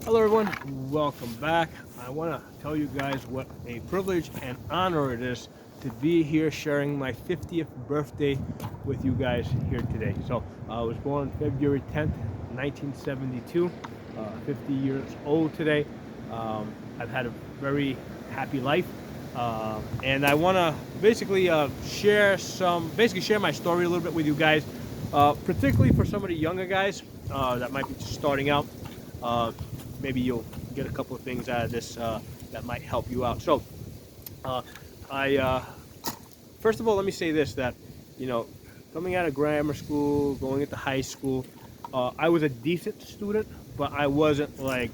Hello everyone, welcome back. I want to tell you guys what a privilege and honor it is to be here sharing my 50th birthday with you guys here today. So I was born February 10th, 1972, 50 years old today. I've had a very happy life. And I want to basically share my story a little bit with you guys, particularly for some of the younger guys that might be just starting out. Maybe you'll get a couple of things out of this that might help you out. So, I first of all, let me say this: that coming out of grammar school, going into high school, I was a decent student, but I wasn't like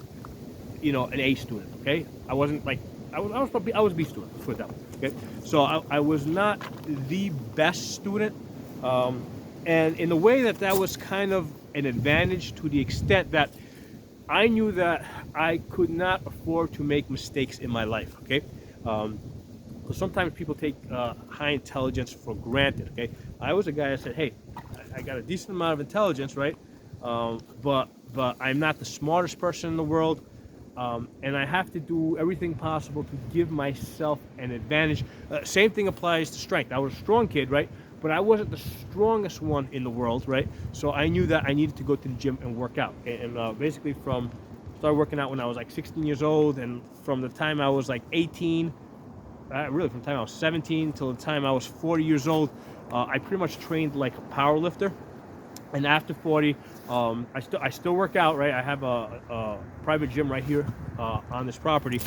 an A student. Okay, I wasn't like I was a B student. Let's put it that way. Okay, so I was not the best student, and in a way that was kind of an advantage to the extent that I knew that I could not afford to make mistakes in my life, okay? Because sometimes people take high intelligence for granted, okay? I was a guy that said, hey, I got a decent amount of intelligence, right? But I'm not the smartest person in the world, and I have to do everything possible to give myself an advantage. Same thing applies to strength. I was a strong kid, right? But I wasn't the strongest one in the world, right? So I knew that I needed to go to the gym and work out. And basically started working out when I was like 16 years old, and from the time I was like 18, really from the time I was 17 till the time I was 40 years old, I pretty much trained like a power lifter. And after 40, I still work out, right? I have a private gym right here on this property.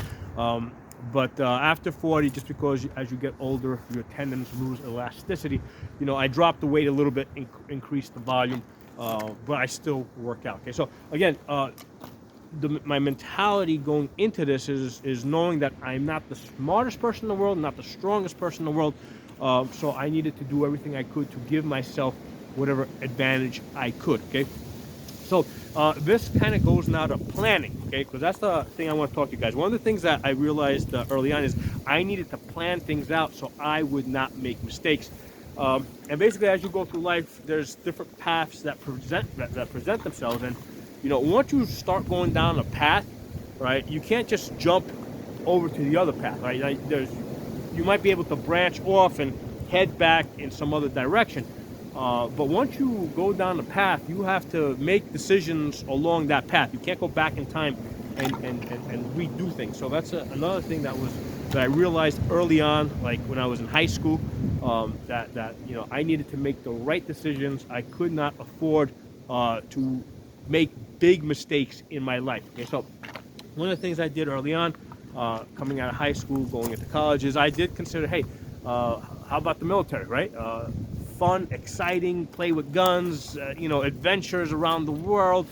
But after 40, just because as you get older, your tendons lose elasticity, I dropped the weight a little bit, increased the volume, but I still work out. Okay, so again, my mentality going into this is knowing that I'm not the smartest person in the world, not the strongest person in the world, so I needed to do everything I could to give myself whatever advantage I could. Okay. So this kind of goes now to planning, okay? Because that's the thing I want to talk to you guys. One of the things that I realized early on is I needed to plan things out so I would not make mistakes. And basically, as you go through life, there's different paths that present themselves. And once you start going down a path, right, you can't just jump over to the other path, right? You might be able to branch off and head back in some other direction. But once you go down the path, you have to make decisions along that path. You can't go back in time and redo things. So that's another thing that I realized early on, like when I was in high school, that I needed to make the right decisions. I could not afford to make big mistakes in my life. Okay, so one of the things I did early on, coming out of high school, going into college, is I did consider, hey, how about the military, right? Fun, exciting, play with guns, adventures around the world.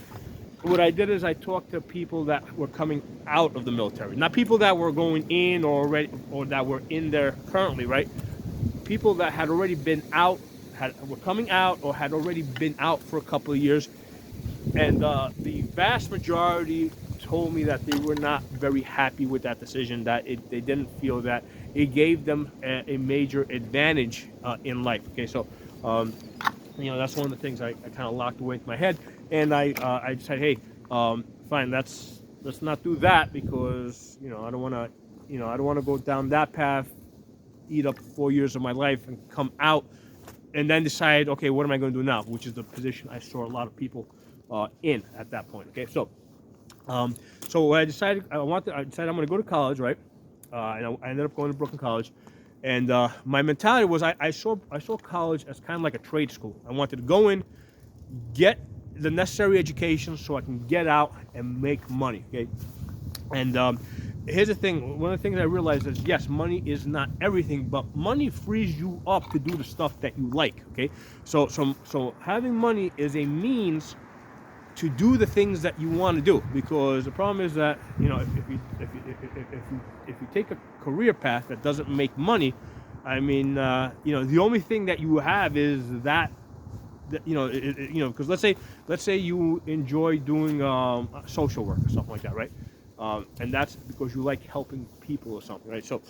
What I did is I talked to people that were coming out of the military, not people that were going in or that were in there currently, right? People that had already been out, were coming out, or had already been out for a couple of years, and the vast majority told me that they were not very happy with that decision, that they didn't feel that it gave them a major advantage in life. Okay, so that's one of the things I kind of locked away into my head, and I said, hey, fine, let's not do that, because I don't want to go down that path, eat up 4 years of my life, and come out, and then decide, okay, what am I going to do now? Which is the position I saw a lot of people in at that point. Okay, so what I decided, I'm going to go to college, right? And I ended up going to Brooklyn College, and my mentality was I saw college as kind of like a trade school. I wanted to go in, get the necessary education so I can get out and make money. Okay, and here's the thing. One of the things I realized is, yes, money is not everything, but money frees you up to do the stuff that you like. Okay, so having money is a means to do the things that you want to do, because the problem is that if you take a career path that doesn't make money, I mean the only thing that you have is that because let's say you enjoy doing social work or something like that, right? And that's because you like helping people or something, right? So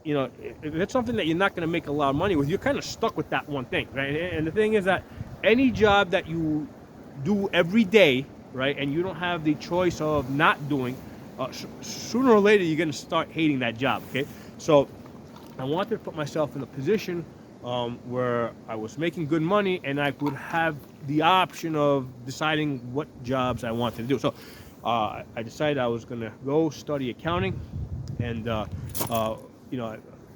if it's something that you're not going to make a lot of money with, you're kind of stuck with that one thing, right? And the thing is that any job that you do every day right, and you don't have the choice of not doing, sooner or later you're going to start hating that job. Okay, so I wanted to put myself in a position where I was making good money and I would have the option of deciding what jobs I wanted to do. So I decided I was going to go study accounting, and I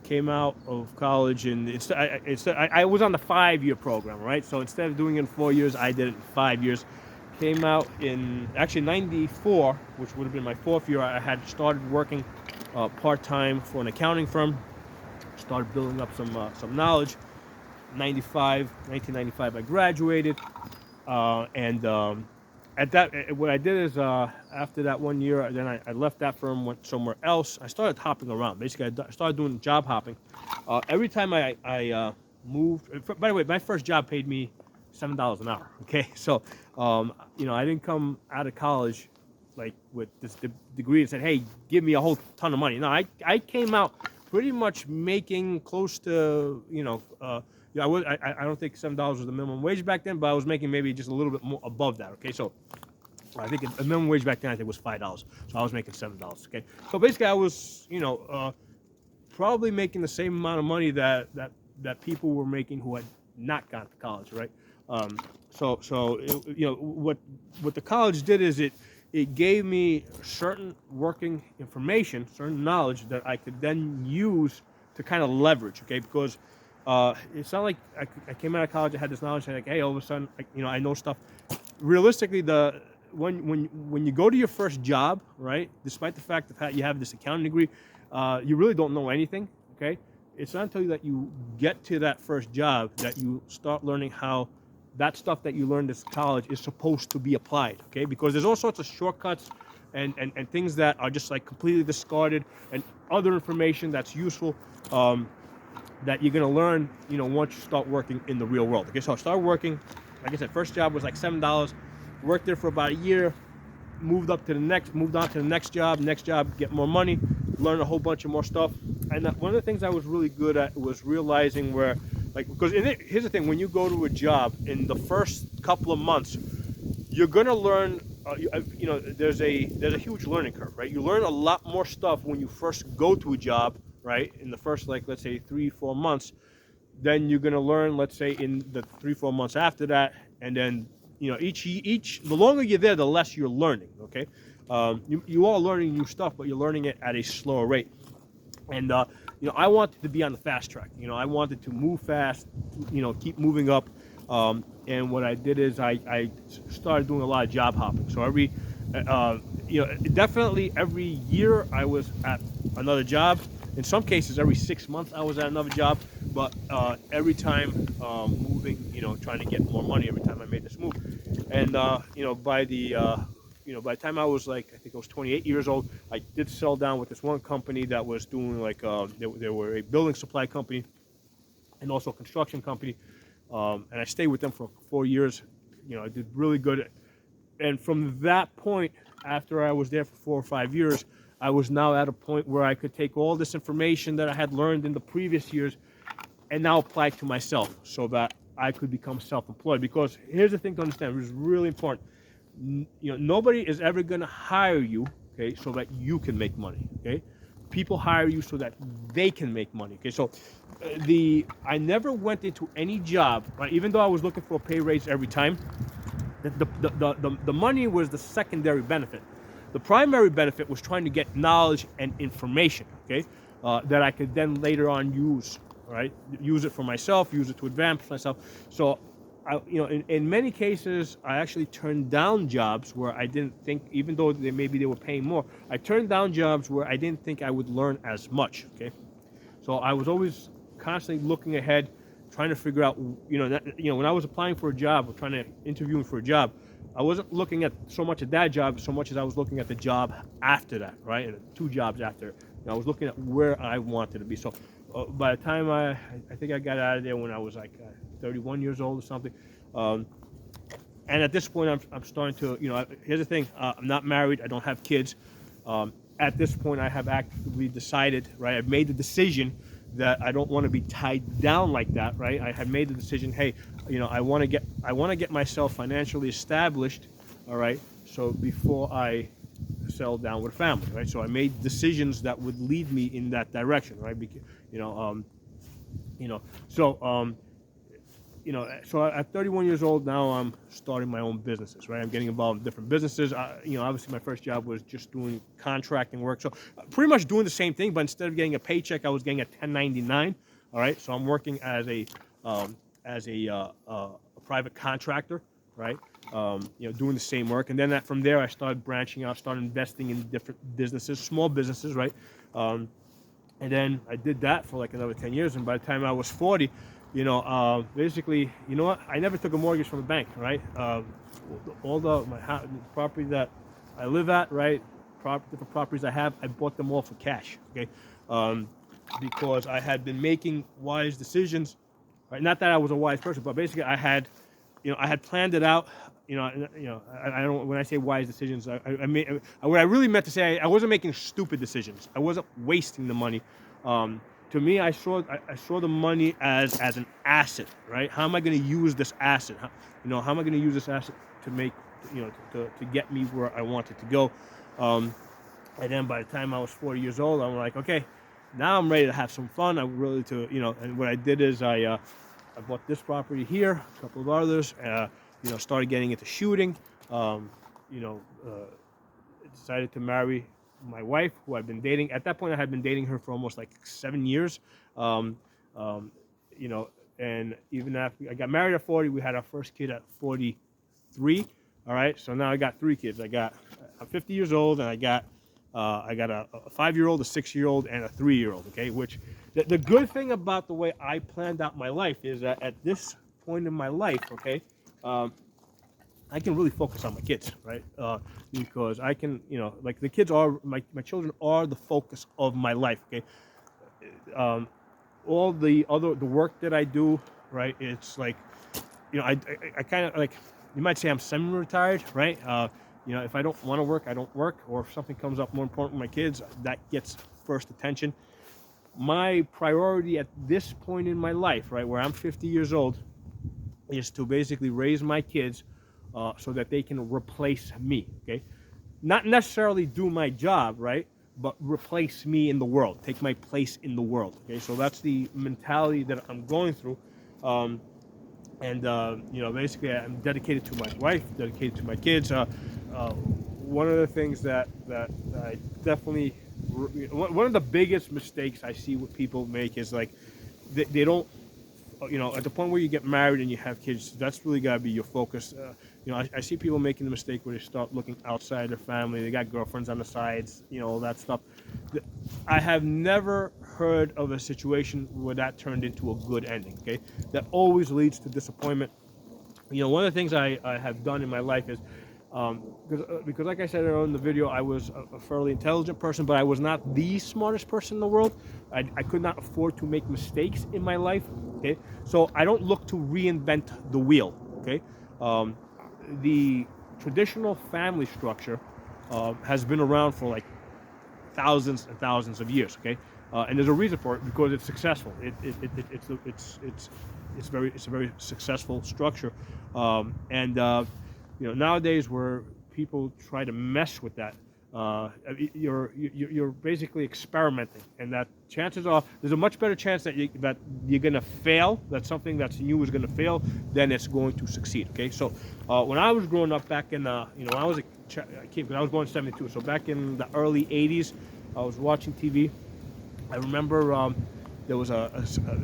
came out of college, and I was on the 5-year program, right? So instead of doing it in 4 years, I did it in 5 years. Came out in actually '94, which would have been my 4th year. I had started working part-time for an accounting firm. Started building up some knowledge. 1995, I graduated, and at that, what I did is after that 1 year, then I left that firm, went somewhere else. I started hopping around. Basically, I started doing job hopping. Every time I moved. By the way, my first job paid me $7 an hour. Okay, so I didn't come out of college like with this degree and said, "Hey, give me a whole ton of money." No, I came out pretty much making close to I don't think $7 was the minimum wage back then, but I was making maybe just a little bit more above that. Okay, so I think a minimum wage back then I think was $5, so I was making $7. Okay, so basically I was probably making the same amount of money that people were making who had not gone to college, right? What the college did is it gave me certain working information, certain knowledge that I could then use to kind of leverage, okay? Because it's not like I came out of college, I had this knowledge, and like, hey, all of a sudden, I know stuff. Realistically, when you go to your first job, right, despite the fact that you have this accounting degree, you really don't know anything, okay? It's not until that you get to that first job that you start learning how that stuff that you learned in college is supposed to be applied, okay? Because there's all sorts of shortcuts and things that are just like completely discarded, and other information that's useful that you're gonna learn, once you start working in the real world. Okay, so I started working, like I said, first job was like $7, worked there for about a year, moved on to the next job, get more money, learn a whole bunch of more stuff. And one of the things I was really good at was realizing where, because here's the thing, when you go to a job, in the first couple of months, you're gonna learn, there's a huge learning curve, right? You learn a lot more stuff when you first go to a job, right? In the first, let's say 3-4 months, then you're gonna learn, let's say, in the 3-4 months after that, and then the longer you're there, the less you're learning. Okay, you are learning new stuff, but you're learning it at a slower rate. And I wanted to be on the fast track. I wanted to move fast, keep moving up. And what I did is I started doing a lot of job hopping. So definitely every year I was at another job. In some cases, every 6 months I was at another job. But every time moving, trying to get more money every time I made this move. And by the time I was I think I was 28 years old, I did settle down with this one company that was doing they were a building supply company and also a construction company. And I stayed with them for 4 years. I did really good. And from that point, after I was there for 4 or 5 years, I was now at a point where I could take all this information that I had learned in the previous years and now apply it to myself so that I could become self-employed. Because here's the thing to understand, which is really important. Nobody is ever going to hire you, okay, so that you can make money, okay? People hire you so that they can make money, okay? So I never went into any job, right? Even though I was looking for a pay raise every time, the money was the secondary benefit. The primary benefit was trying to get knowledge and information, okay, that I could then later on use, right? Use it for myself, use it to advance myself. So in many cases, I actually turned down jobs where I didn't think, even though maybe they were paying more, I turned down jobs where I didn't think I would learn as much, okay? So I was always constantly looking ahead, trying to figure out, when I was applying for a job or trying to interview for a job, I wasn't looking at so much at that job so much as I was looking at the job after that, right? And 2 jobs after. I was looking at where I wanted to be. So by the time I think I got out of there when I was 31 years old or something. And at this point, I'm starting to, here's the thing, I'm not married, I don't have kids. At this point, I have actively decided, right, I've made the decision that I don't want to be tied down like that, right? I had made the decision, hey, I want to get myself financially established, all right, So before I settled down with a family, right? So I made decisions that would lead me in that direction, right? Because, you know, you know, so so at 31 years old now, I'm starting my own businesses, right? I'm getting involved in different businesses. Obviously my first job was just doing contracting work, so pretty much doing the same thing, but instead of getting a paycheck, I was getting a 1099. All right, so I'm working as a private contractor, right? Doing the same work, and then from there I started branching out, started investing in different businesses, small businesses, right? And then I did that for like another 10 years. And by the time I was 40, basically, you know what? I never took a mortgage from the bank, right? All the property that I live at, right? Different properties I have, I bought them all for cash, okay? Because I had been making wise decisions, right? Not that I was a wise person, but basically I had planned it out. I don't. When I say wise decisions, what I really meant to say, I wasn't making stupid decisions. I wasn't wasting the money. To me, I saw the money as an asset, right? How am I going to use this asset? How am I going to use this asset to make, to get me where I wanted to go? And then by the time I was 40 years old, I'm like, okay, now I'm ready to have some fun. And what I did is I bought this property here, a couple of others. Started getting into shooting. Decided to marry my wife, who I've been dating. At that point, I had been dating her for almost like 7 years. And even after I got married at 40, we had our first kid at 43. All right, so now I got 3 kids. I'm 50 years old, and I got a 5-year-old, a 6-year-old, and a 3-year-old. Okay, which the good thing about the way I planned out my life is that at this point in my life, okay, I can really focus on my kids, right? Because I can, like the kids are my children are the focus of my life. Okay, all the work that I do, right? It's like, I kind of like, you might say I'm semi-retired, right? If I don't want to work, I don't work, or if something comes up more important with my kids, that gets first attention. My priority at this point in my life, right, where I'm 50 years old, is to basically raise my kids so that they can replace me, okay? Not necessarily do my job, right, but replace me in the world, take my place in the world, okay? So that's the mentality that I'm going through. Basically I'm dedicated to my wife, dedicated to my kids. One of the things that I definitely, one of the biggest mistakes I see what people make is like, they don't, at the point where you get married and you have kids, that's really got to be your focus. I see people making the mistake where they start looking outside their family. They got girlfriends on the sides, all that stuff. I have never heard of a situation where that turned into a good ending, okay? That always leads to disappointment. One of the things I have done in my life is, because like I said earlier in the video, I was a fairly intelligent person, but I was not the smartest person in the world. I could not afford to make mistakes in my life, okay? So I don't look to reinvent the wheel, okay? The traditional family structure has been around for like thousands and thousands of years, okay? And there's a reason for it, because it's successful. It's a very successful structure. Nowadays where people try to mess with that, you're basically experimenting, and that chances are there's a much better chance that you're going to fail, that something that's new is going to fail, than it's going to succeed. Okay, so when I was growing up back in when I was a kid, when I was born in '72, so back in the early '80s, I was watching TV. I remember there was I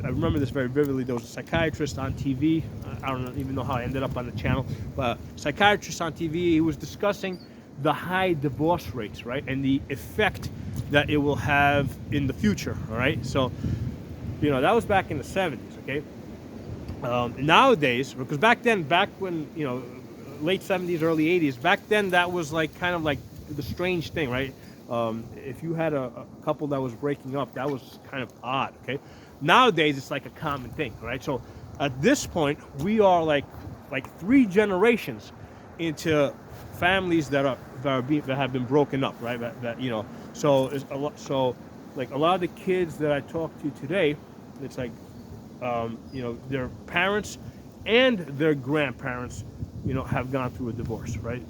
remember this very vividly. There was a psychiatrist on TV. I don't even know how I ended up on the channel, but a psychiatrist on TV. He was discussing the high divorce rates, right, and the effect that it will have in the future. All right, so that was back in the '70s. Okay, nowadays, because back when late '70s, early '80s, back then that was like kind of like the strange thing, right? If you had a couple that was breaking up, that was kind of odd, okay? Nowadays, it's like a common thing, right? So at this point, we are like 3 generations into families that have been broken up, right? So it's a lot. So like a lot of the kids that I talk to today, it's like their parents and their grandparents have gone through a divorce, right?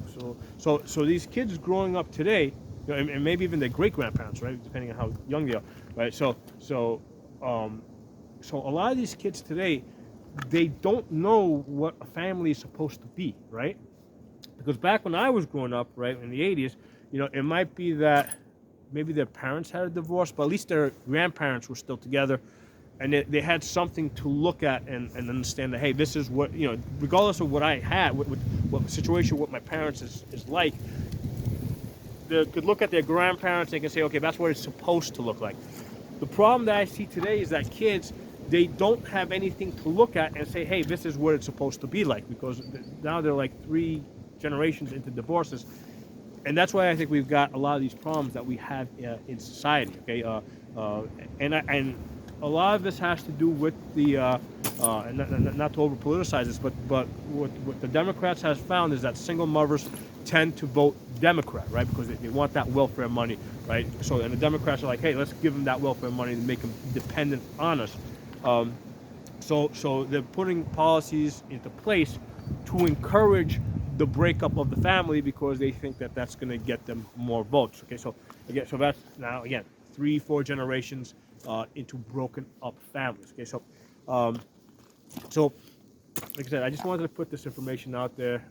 So these kids growing up today, and maybe even their great grandparents, right, depending on how young they are, right? So a lot of these kids today, they don't know what a family is supposed to be, right? Because back when I was growing up, right, in the 80s, it might be that maybe their parents had a divorce, but at least their grandparents were still together, and they had something to look at and understand that, hey, this is what, regardless of what I had, what situation, what my parents is like, they could look at their grandparents and they can say, okay, that's what it's supposed to look like. The problem that I see today is that kids, they don't have anything to look at and say, hey, this is what it's supposed to be like, because now they're like 3 generations into divorces. And that's why I think we've got a lot of these problems that we have in society, okay? And a lot of this has to do with the, and not to over politicize this, but what the Democrats has found is that single mothers tend to vote Democrat, right? Because they want that welfare money, right? So, and the Democrats are like, hey, let's give them that welfare money to make them dependent on us. So they're putting policies into place to encourage the breakup of the family because they think that that's going to get them more votes. Okay, so that's now again 3-4 generations into broken up families. Okay, so like I said, I just wanted to put this information out there.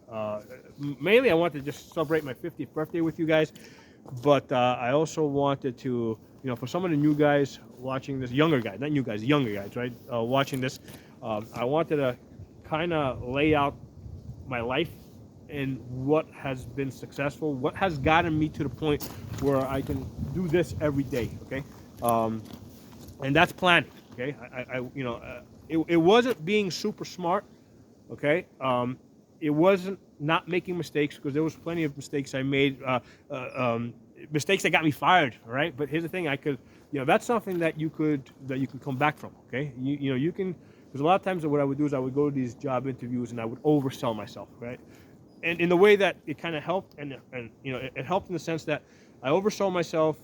Mainly, I wanted to just celebrate my 50th birthday with you guys, but I also wanted to, for some of the new guys watching this, younger guys, not new guys, younger guys, right, watching this, I wanted to kind of lay out my life and what has been successful, what has gotten me to the point where I can do this every day, okay? And that's planning, okay? It wasn't being super smart, okay? It wasn't not making mistakes, because there was plenty of mistakes I made, mistakes that got me fired, right? But here's the thing, that's something that you could come back from, okay? You can, because a lot of times what I would do is I would go to these job interviews and I would oversell myself, right? And in the way that it kind of helped, and it helped in the sense that I oversold myself,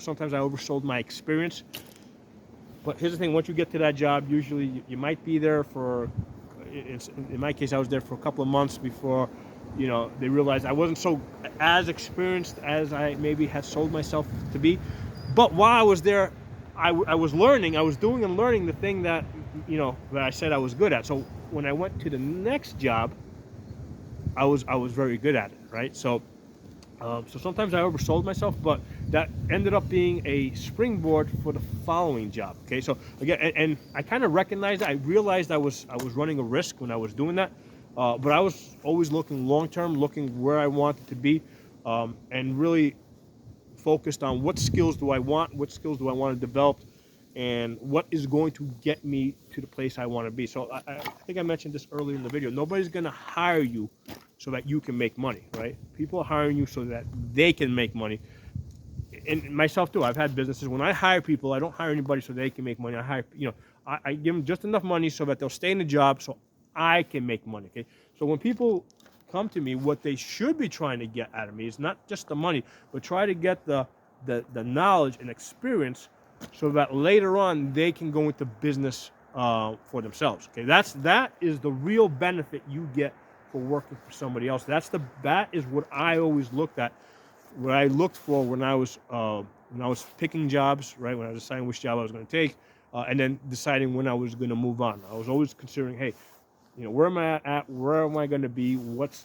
sometimes I oversold my experience. But here's the thing, once you get to that job, usually you might be there for, in my case, I was there for a couple of months before, they realized I wasn't so as experienced as I maybe had sold myself to be. But while I was there, I was learning, I was doing and learning the thing that, that I said I was good at. So when I went to the next job, I was very good at it, right? So sometimes I oversold myself, but that ended up being a springboard for the following job. Okay, so again, and I kind of recognized that. I realized I was running a risk when I was doing that, but I was always looking long term, looking where I wanted to be, and really focused on what skills do I want, what skills do I want to develop, and what is going to get me to the place I want to be. So I think I mentioned this earlier in the video. Nobody's going to hire you so that you can make money, right? People are hiring you so that they can make money. And myself too, I've had businesses. When I hire people, I don't hire anybody so they can make money. I hire, I give them just enough money so that they'll stay in the job so I can make money, okay? So when people come to me, what they should be trying to get out of me is not just the money, but try to get the knowledge and experience so that later on they can go into business for themselves, okay? That is the real benefit you get for working for somebody else. That is what I always looked at, what I looked for when I was picking jobs, right? When I was deciding which job I was going to take, and then deciding when I was going to move on. I was always considering, hey, where am I at? Where am I going to be? What's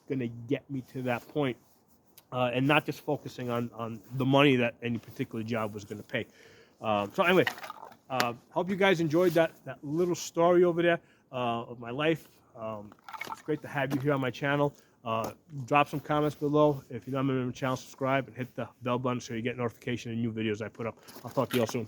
going to get me to that point? And not just focusing on the money that any particular job was going to pay. So anyway, hope you guys enjoyed that little story over there of my life. It's great to have you here on my channel. Drop some comments below. If you're not a member of the channel, subscribe and hit the bell button so you get notification of new videos I put up. I'll talk to you all soon.